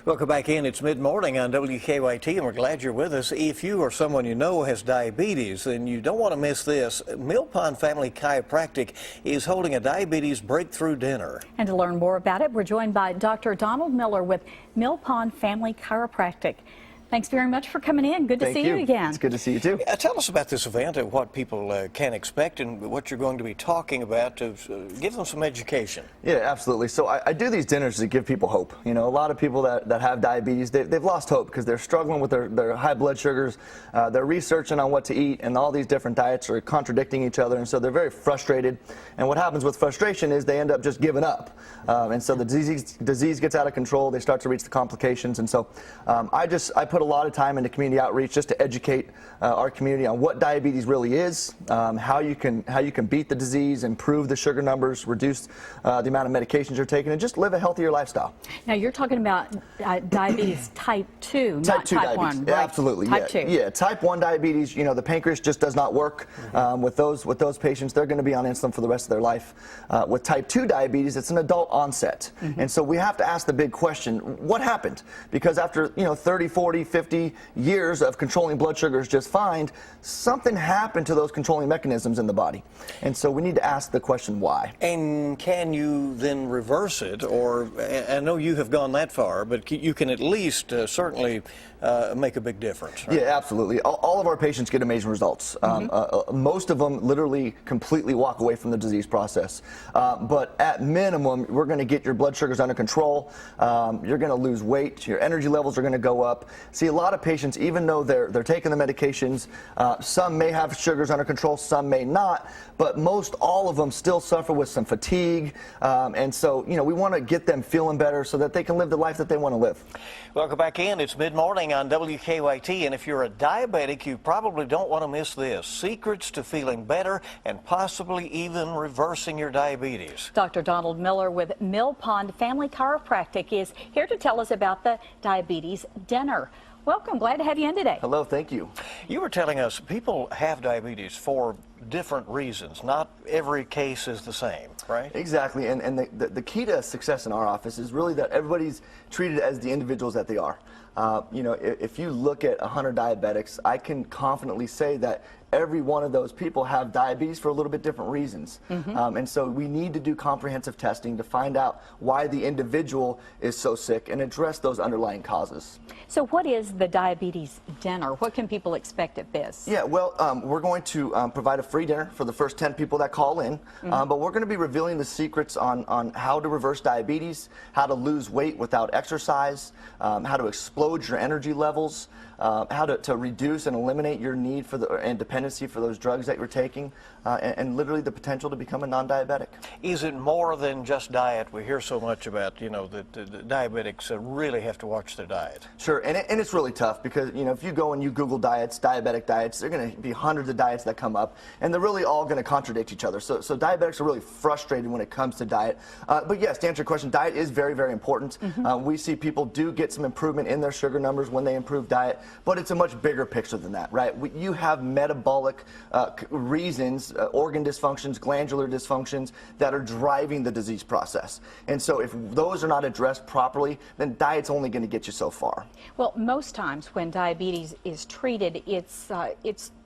Welcome back in. It's mid-morning on WKYT, and we're glad you're with us. If you or someone you know has diabetes, then you don't want to miss this. Mill Pond Family Chiropractic is holding a diabetes breakthrough dinner. And to learn more about it, we're joined by Dr. Donald Miller with Mill Pond Family Chiropractic. Thanks very much for coming in. Good to see you again. It's good to see you too. Tell us about this event and what people can expect and what you're going to be talking about to give them some education. Yeah, absolutely. So I do these dinners to give people hope. You know, a lot of people that have diabetes, they've lost hope because they're struggling with their high blood sugars. They're researching on what to eat, and all these different diets are contradicting each other, and so they're very frustrated. And what happens with frustration is they end up just giving up. And so the disease gets out of control. They start to reach the complications. And so I put a lot of time into community outreach just to educate our community on what diabetes really is, how you can beat the disease, improve the sugar numbers, reduce the amount of medications you're taking, and just live a healthier lifestyle. Now you're talking about diabetes type 2, type not 2 type diabetes. 1. Yeah, right? absolutely. Type 2. Yeah, type 1 diabetes, you know, the pancreas just does not work. With those patients, they're going to be on insulin for the rest of their life. With type 2 diabetes, it's an adult onset. And so we have to ask the big question, what happened? Because after, 30, 40, 50 years of controlling blood sugars just fine, something happened to those controlling mechanisms in the body. And so we need to ask the question why. And can you then reverse it? Or I know you have gone that far, but you can at least certainly make a big difference. Right? Yeah, absolutely. All of our patients get amazing results. Most of them literally completely walk away from the disease process. But at minimum, we're going to get your blood sugars under control. You're going to lose weight. Your energy levels are going to go up. See, a lot of patients, even though they're taking the medications, some may have sugars under control, some may not, but most all of them still suffer with some fatigue. And so, we want to get them feeling better so that they can live the life that they want to live. Welcome back in. It's mid-morning on WKYT, and if you're a diabetic, you probably don't want to miss this. Secrets to feeling better and possibly even reversing your diabetes. Dr. Donald Miller with Mill Pond Family Chiropractic is here to tell us about the diabetes dinner. Welcome. Glad to have you in today. Hello. Thank you. You were telling us people have diabetes for different reasons. Not every case is the same, right? Exactly. And the key to success in our office is really that everybody's treated as the individuals that they are. If you look at 100 diabetics, I can confidently say that every one of those people have diabetes for a little bit different reasons. And so we need to do comprehensive testing to find out why the individual is so sick and address those underlying causes. So what is the diabetes dinner? What can people expect at this? Yeah, well, we're going to provide a free dinner for the first 10 people that call in, but we're going to be revealing the secrets on how to reverse diabetes, how to lose weight without exercise, how to explode your energy levels, how to reduce and eliminate your need for and dependency for those drugs that you're taking, and literally the potential to become a non-diabetic. Is it more than just diet? We hear so much about, that the diabetics really have to watch their diet. Sure, and it's really tough because, if you go and you Google diets, diabetic diets, there are going to be hundreds of diets that come up, and they're really all going to contradict each other. So diabetics are really frustrated when it comes to diet. But yes, to answer your question, diet is very, very important. We see people do get some improvement in their sugar numbers when they improve diet, but it's a much bigger picture than that, right? You have metabolic reasons, organ dysfunctions, glandular dysfunctions that are driving the disease process. And so if those are not addressed properly, then diet's only going to get you so far. Well, most times when diabetes is treated, it's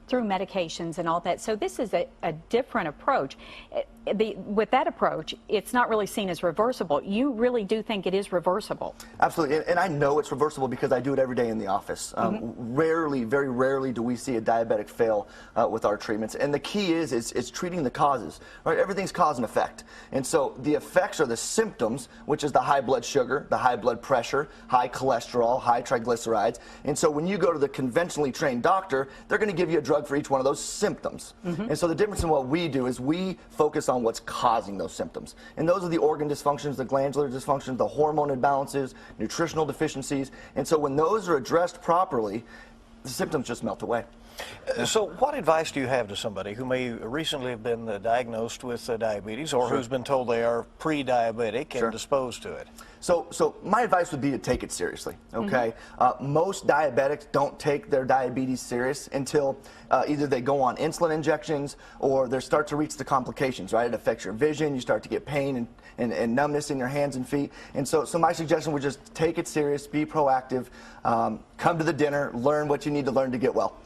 through medications and all that. So this is a different approach. With that approach, it's not really seen as reversible. You really do think it is reversible? Absolutely, and I know it's reversible because I do it every day in the office. Rarely, very rarely do we see a diabetic fail with our treatments. And the key is treating the causes. Right? Everything's cause and effect. And so the effects are the symptoms, which is the high blood sugar, the high blood pressure, high cholesterol, high triglycerides. And so when you go to the conventionally trained doctor, they're going to give you a drug for each one of those symptoms. And so the difference in what we do is we focus on what's causing those symptoms. And those are the organ dysfunctions, the glandular dysfunctions, the hormone imbalances, nutritional deficiencies. And so when those are addressed properly, the symptoms just melt away. So what advice do you have to somebody who may recently have been diagnosed with diabetes or who's been told they are pre-diabetic and disposed to it? So my advice would be to take it seriously, okay? Most diabetics don't take their diabetes serious until either they go on insulin injections or they start to reach the complications, right? It affects your vision, you start to get pain and numbness in your hands and feet. And so my suggestion would just take it serious, be proactive, come to the dinner, learn what you need to learn to get well.